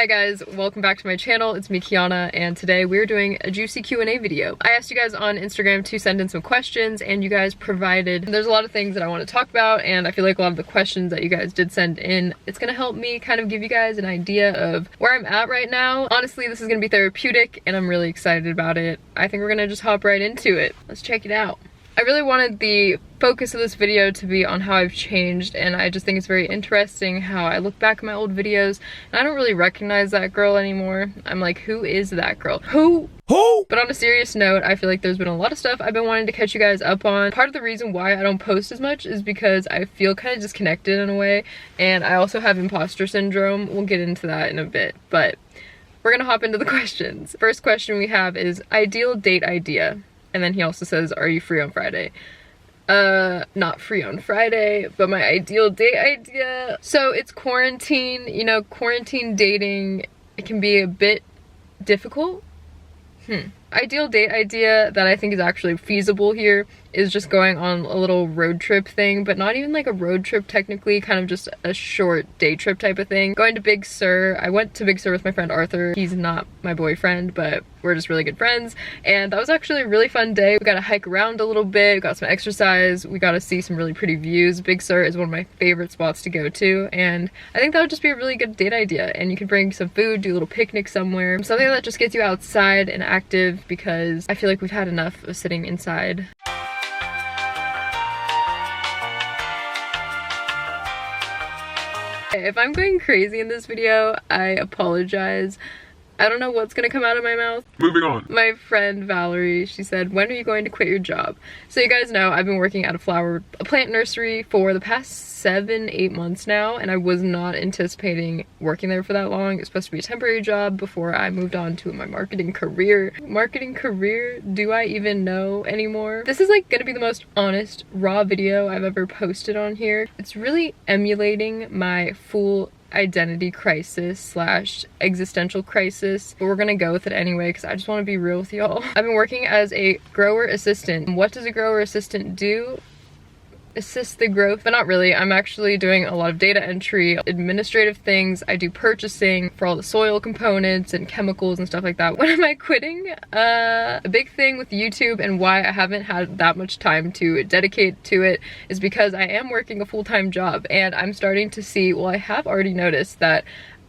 Hi guys, welcome back to my channel. It's me, Kiana, and today we're doing a juicy Q&A video. I asked you guys on Instagram to send in some questions and you guys provided. There's a lot of things that I want to talk about, and I feel like a lot of the questions that you guys did send in, it's gonna help me kind of give you guys an idea of where I'm at right now. Honestly, this is gonna be therapeutic and I'm really excited about it. I think we're gonna just hop right into it. Let's check it out. I really wanted the focus of this video to be on how I've changed, and I just think it's very interesting how I look back at my old videos and I don't really recognize that girl anymore. I'm like, who is that girl? Who? But on a serious note, I feel like there's been a lot of stuff I've been wanting to catch you guys up on. Part of the reason why I don't post as much is because I feel kind of disconnected in a way, and I also have imposter syndrome. We'll get into that in a bit, but we're gonna hop into the questions. First question we have is ideal date idea. And then he also says, are you free on Friday? Not free on Friday, but my ideal date idea. So it's quarantine, you know, quarantine dating, it can be a bit difficult. Ideal date idea that I think is actually feasible here is just going on a little road trip thing, but not even like a road trip technically, kind of just a short day trip type of thing. Going to Big Sur. I went to Big Sur with my friend Arthur. He's not my boyfriend, but we're just really good friends, and that was actually a really fun day. We got to hike around a little bit, we got some exercise, we got to see some really pretty views. Big Sur is one of my favorite spots to go to, and I think that would just be a really good date idea. And you could bring some food, do a little picnic somewhere, something that just gets you outside and active, because I feel like we've had enough of sitting inside. If I'm going crazy in this video, I apologize. I don't know what's gonna come out of my mouth. Moving on. My friend Valerie, she said, when are you going to quit your job? So you guys know I've been working at a plant nursery for the past 7-8 months now, and I was not anticipating working there for that long. It's supposed to be a temporary job before I moved on to my marketing career. Marketing career? Do I even know anymore? This is like gonna be the most honest, raw video I've ever posted on here. It's really emulating my full identity crisis slash existential crisis, but we're gonna go with it anyway because I just want to be real with y'all. I've been working as a grower assistant. What does a grower assistant do? Assist the growth, but not really. I'm actually doing a lot of data entry, administrative things. I do purchasing for all the soil components and chemicals and stuff like that. When am I quitting? A big thing with YouTube and why I haven't had that much time to dedicate to it is because I am working a full-time job, and I'm starting to see, well, I have already noticed that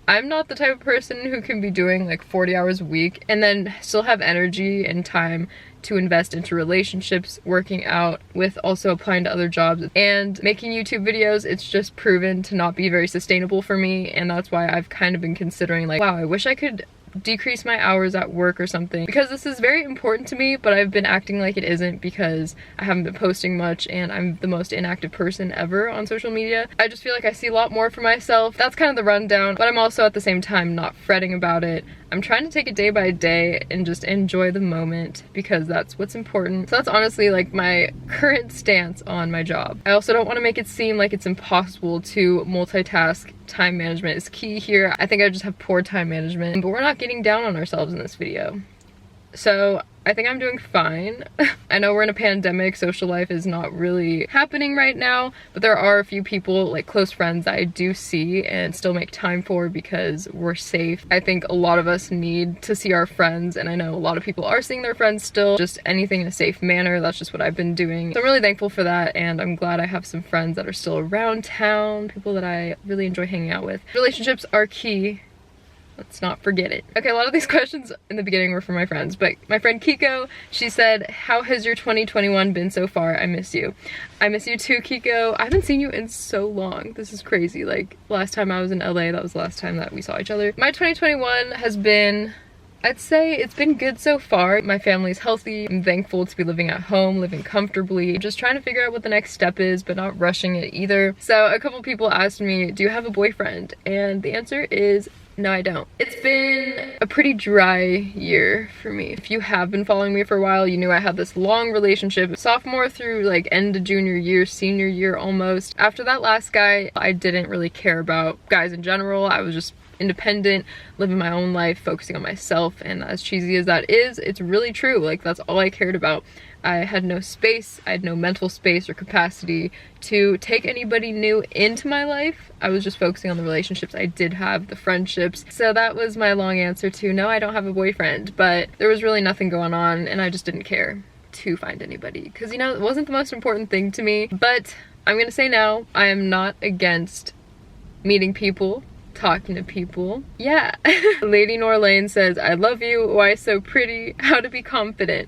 I'm not the type of person who can be doing like 40 hours a week and then still have energy and time to invest into relationships, working out, with also applying to other jobs and making YouTube videos. It's just proven to not be very sustainable for me, and that's why I've kind of been considering like, wow, I wish I could decrease my hours at work or something, because this is very important to me, but I've been acting like it isn't because I haven't been posting much and I'm the most inactive person ever on social media. I just feel like I see a lot more for myself. That's kind of the rundown, but I'm also at the same time not fretting about it. I'm trying to take it day by day and just enjoy the moment because that's what's important. So that's honestly like my current stance on my job. I also don't want to make it seem like it's impossible to multitask. Time management is key here. I think I just have poor time management, but we're not getting down on ourselves in this video. So I think I'm doing fine. I know we're in a pandemic, social life is not really happening right now, but there are a few people, like close friends, that I do see and still make time for because we're safe. I think a lot of us need to see our friends, and I know a lot of people are seeing their friends still, just anything in a safe manner. That's just what I've been doing. So I'm really thankful for that, and I'm glad I have some friends that are still around town, people that I really enjoy hanging out with. Relationships are key. Let's not forget it. Okay, a lot of these questions in the beginning were from my friends, but my friend Kiko, she said, how has your 2021 been so far? I miss you. I miss you too, Kiko. I haven't seen you in so long. This is crazy. Like, last time I was in LA, that was the last time that we saw each other. My 2021 has been, I'd say it's been good so far. My family's healthy. I'm thankful to be living at home, living comfortably. I'm just trying to figure out what the next step is, but not rushing it either. So a couple people asked me, do you have a boyfriend? And the answer is no, I don't. It's been a pretty dry year for me. If you have been following me for a while, you knew I had this long relationship, sophomore through like end of junior year, senior year almost. After that last guy, I didn't really care about guys in general. I was just independent, living my own life, focusing on myself. And as cheesy as that is, it's really true. Like, that's all I cared about. I had no space, I had no mental space or capacity to take anybody new into my life. I was just focusing on the relationships I did have, the friendships. So that was my long answer to no, I don't have a boyfriend, but there was really nothing going on and I just didn't care to find anybody because, you know, it wasn't the most important thing to me. But I'm gonna say now, I am not against meeting people, talking to people. Yeah. Lady Norlane says, I love you, why so pretty, how to be confident.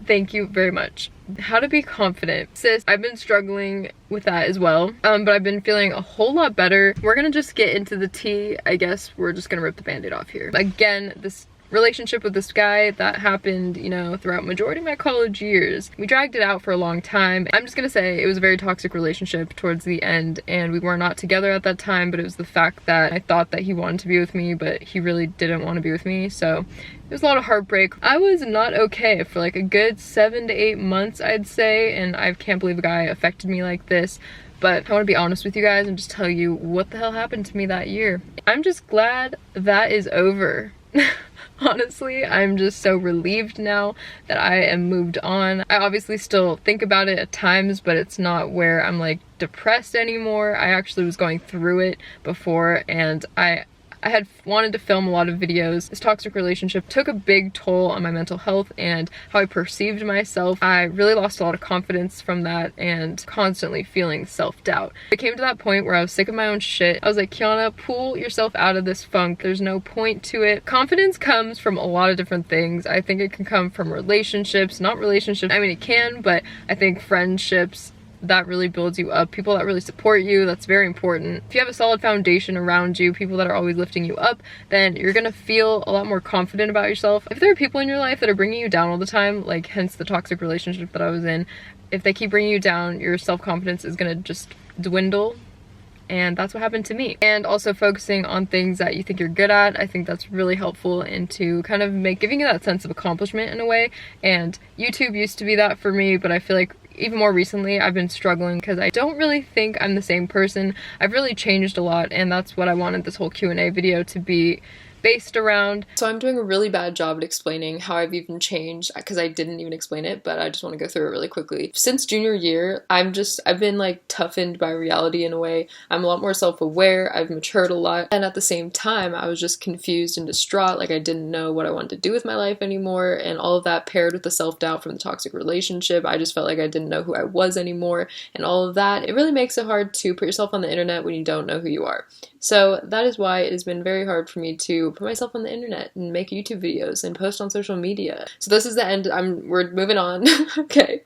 Thank you very much. How to be confident. Sis, I've been struggling with that as well, but I've been feeling a whole lot better. We're gonna just get into the tea. I guess we're just gonna rip the band-aid off here. Again, this relationship with this guy that happened, you know, throughout majority of my college years. We dragged it out for a long time. I'm just gonna say it was a very toxic relationship towards the end, and we were not together at that time, but it was the fact that I thought that he wanted to be with me, but he really didn't want to be with me. So it was a lot of heartbreak. I was not okay for like a good 7 to 8 months, I'd say, and I can't believe a guy affected me like this. But I want to be honest with you guys and just tell you what the hell happened to me that year. I'm just glad that is over. Honestly, I'm just so relieved now that I am moved on. I obviously still think about it at times, but it's not where I'm like depressed anymore. I actually was going through it before, and I had wanted to film a lot of videos. This toxic relationship took a big toll on my mental health and how I perceived myself. I really lost a lot of confidence from that and constantly feeling self-doubt. It came to that point where I was sick of my own shit. I was like, Kiana, pull yourself out of this funk. There's no point to it. Confidence comes from a lot of different things. I think it can come from relationships, not relationships. I mean, it can, but I think friendships, that really builds you up. People that really support you, that's very important. If you have a solid foundation around you, people that are always lifting you up, then you're gonna feel a lot more confident about yourself. If there are people in your life that are bringing you down all the time, like hence the toxic relationship that I was in, if they keep bringing you down, your self-confidence is gonna just dwindle. And that's what happened to me. And also focusing on things that you think you're good at, I think that's really helpful into kind of giving you that sense of accomplishment in a way. And YouTube used to be that for me, but I feel like even more recently I've been struggling because I don't really think I'm the same person. I've really changed a lot, and that's what I wanted this whole Q&A video to be based around. So I'm doing a really bad job at explaining how I've even changed, because I didn't even explain it, but I just want to go through it really quickly. Since junior year, I've been like toughened by reality in a way. I'm a lot more self-aware, I've matured a lot, and at the same time I was just confused and distraught, like I didn't know what I wanted to do with my life anymore, and all of that paired with the self-doubt from the toxic relationship, I just felt like I didn't know who I was anymore, and all of that, it really makes it hard to put yourself on the internet when you don't know who you are. So that is why it has been very hard for me to put myself on the internet and make YouTube videos and post on social media. So this is the end. We're moving on. Okay,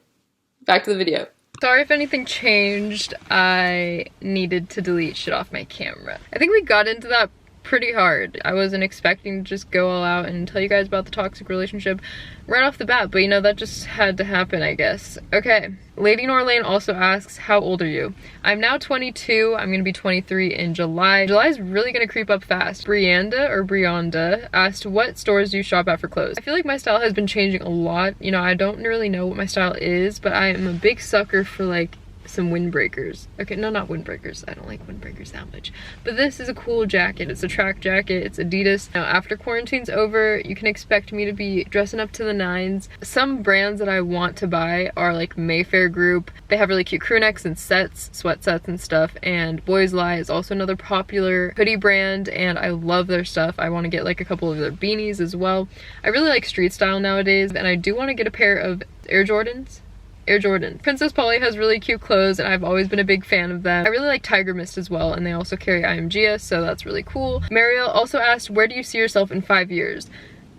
back to the video. Sorry if anything changed. I needed to delete shit off my camera. I think we got into that pretty hard. I wasn't expecting to just go all out and tell you guys about the toxic relationship right off the bat, but you know, that just had to happen, I guess. Okay, Lady Norlane also asks, how old are you? I'm now 22. I'm gonna be 23 in July. July is really gonna creep up fast. Brianda asked, what stores do you shop at for clothes? I feel like my style has been changing a lot. You know, I don't really know what my style is, but I am a big sucker for like some windbreakers. Okay, no, not windbreakers. I don't like windbreakers that much. But this is a cool jacket. It's a track jacket. It's Adidas. Now, after quarantine's over, you can expect me to be dressing up to the nines. Some brands that I want to buy are like Mayfair Group. They have really cute crew necks and sets, sweat sets and stuff. And Boys Lie is also another popular hoodie brand, and I love their stuff. I want to get like a couple of their beanies as well. I really like street style nowadays, and I do want to get a pair of Air Jordans. Princess Polly has really cute clothes, and I've always been a big fan of them. I really like Tiger Mist as well, and they also carry IMGS, so that's really cool. Mariel also asked, where do you see yourself in 5 years?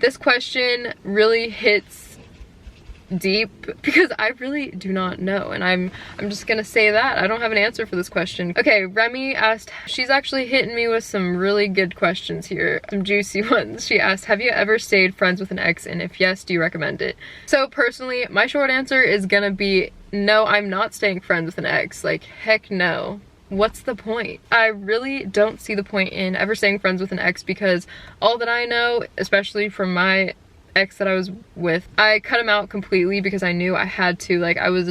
This question really hits deep because I really do not know, and I'm just gonna say that I don't have an answer for this question. Okay, Remy asked, she's actually hitting me with some really good questions here, some juicy ones. She asked, have you ever stayed friends with an ex, and if yes, do you recommend it? So personally, my short answer is gonna be no. I'm not staying friends with an ex. Like, heck no. What's the point? I really don't see the point in ever staying friends with an ex, because all that I know, especially from my ex that I was with, I cut him out completely because I knew I had to. Like, I was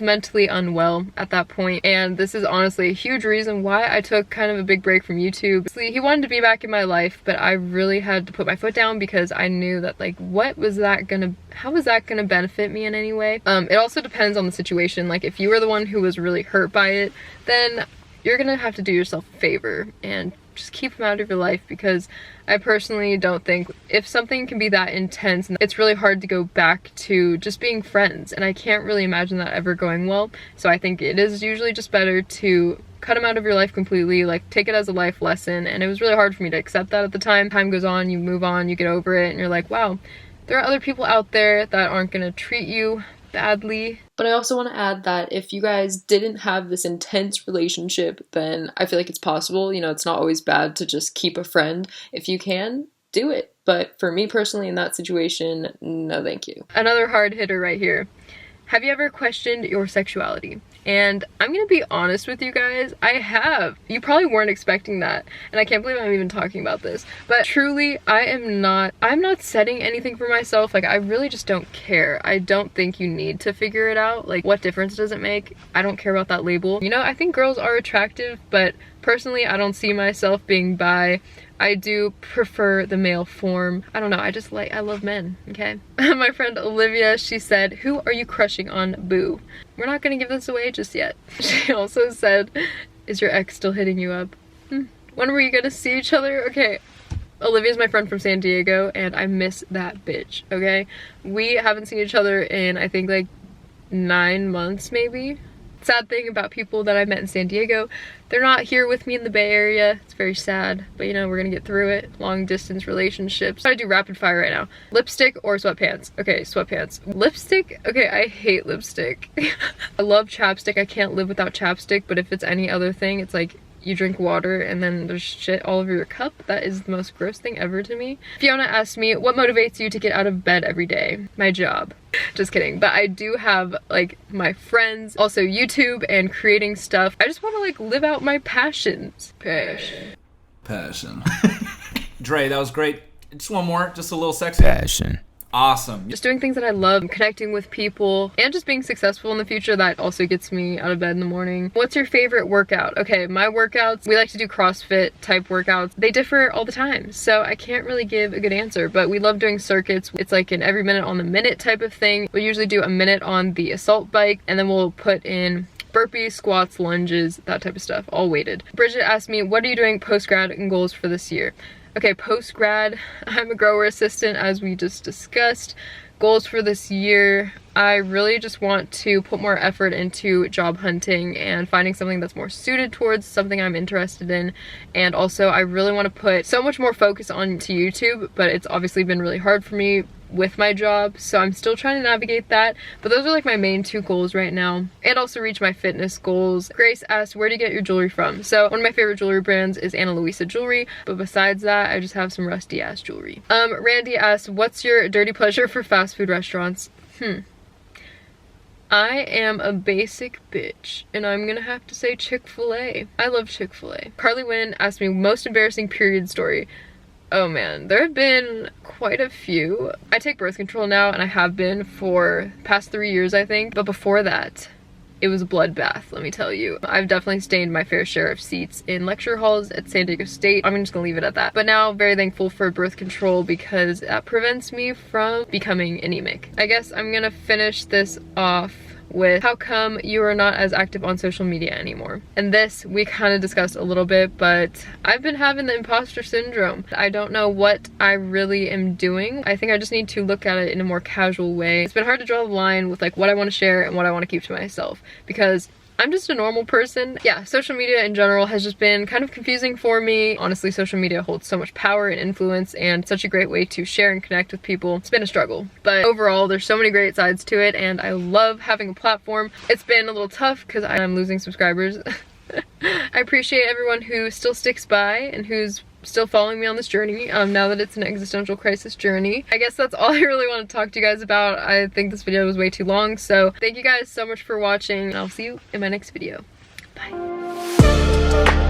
mentally unwell at that point, and this is honestly a huge reason why I took kind of a big break from YouTube. He wanted to be back in my life, but I really had to put my foot down because I knew that, like, how was that gonna benefit me in any way? It also depends on the situation. Like, if you were the one who was really hurt by it, then you're gonna have to do yourself a favor and just keep him out of your life, because I personally don't think if something can be that intense, it's really hard to go back to just being friends, and I can't really imagine that ever going well. So I think it is usually just better to cut him out of your life completely, like take it as a life lesson. And it was really hard for me to accept that at the time. Time goes on, you move on, you get over it, and you're like, wow, there are other people out there that aren't gonna treat you badly. But I also want to add that if you guys didn't have this intense relationship, then I feel like it's possible. You know, it's not always bad to just keep a friend. If you can, do it. But for me personally, in that situation, no thank you. Another hard hitter right here. Have you ever questioned your sexuality? And I'm gonna be honest with you guys, I have. You probably weren't expecting that, and I can't believe I'm even talking about this, but truly, I'm not setting anything for myself. Like, I really just don't care. I don't think you need to figure it out. Like, what difference does it make? I don't care about that label. You know, I think girls are attractive, but personally, I don't see myself being bi. I do prefer the male form. I don't know, I love men, okay? My friend Olivia, she said, who are you crushing on, boo? We're not gonna give this away just yet. She also said, is your ex still hitting you up? When were you gonna see each other? Okay, Olivia's my friend from San Diego, and I miss that bitch, okay? We haven't seen each other in, I think, like 9 months, maybe. Sad thing about people that I met in San Diego, they're not here with me in the Bay Area. It's very sad, but you know, we're gonna get through it. Long distance relationships. I'm gonna do rapid fire right now. Lipstick or sweatpants? Okay, sweatpants. Lipstick? Okay, I hate lipstick. I love chapstick. I can't live without chapstick, but if it's any other thing, it's like you drink water and then there's shit all over your cup. That is the most gross thing ever to me. Fiona asked me, what motivates you to get out of bed every day? My job. Just kidding, but I do have like my friends, also YouTube and creating stuff. I just want to like live out my passions. Passion. Dre, that was great. Just one more, just a little sexy. Passion. Awesome. Just doing things that I love, connecting with people, and just being successful in the future. That also gets me out of bed in the morning. What's your favorite workout? Okay, my workouts, we like to do CrossFit type workouts. They differ all the time, so I can't really give a good answer, but we love doing circuits. It's like an every minute on the minute type of thing. We usually do a minute on the assault bike, and then we'll put in burpees, squats, lunges, that type of stuff, all weighted. Bridget asked me, what are you doing post-grad and goals for this year? Okay, post-grad, I'm a grower assistant, as we just discussed. Goals for this year, I really just want to put more effort into job hunting and finding something that's more suited towards something I'm interested in. And also, I really want to put so much more focus onto YouTube, but it's obviously been really hard for me with my job, so I'm still trying to navigate that. But those are like my main 2 goals right now, and also reach my fitness goals. Grace asked, where do you get your jewelry from? So one of my favorite jewelry brands is Ana Luisa Jewelry, but besides that, I just have some rusty ass jewelry. Randy asked, what's your dirty pleasure for fast food restaurants? I am a basic bitch, and I'm gonna have to say Chick-fil-A. I love Chick-fil-A. Carly Wynn asked me, most embarrassing period story. Oh man, there have been quite a few. I take birth control now, and I have been for the past 3 years, I think. But before that, it was a bloodbath, let me tell you. I've definitely stained my fair share of seats in lecture halls at San Diego State. I'm just gonna leave it at that. But now, very thankful for birth control because that prevents me from becoming anemic. I guess I'm gonna finish this off with how come you are not as active on social media anymore. And this we kind of discussed a little bit, but I've been having the imposter syndrome. I don't know what I really am doing. I think I just need to look at it in a more casual way. It's been hard to draw the line with like what I want to share and what I want to keep to myself, because I'm just a normal person. Yeah, social media in general has just been kind of confusing for me. Honestly, social media holds so much power and influence and such a great way to share and connect with people. It's been a struggle, but overall there's so many great sides to it, and I love having a platform. It's been a little tough because I'm losing subscribers. I appreciate everyone who still sticks by and who's still following me on this journey, now that it's an existential crisis journey. I guess that's all I really want to talk to you guys about. I think this video was way too long, so thank you guys so much for watching, and I'll see you in my next video. Bye.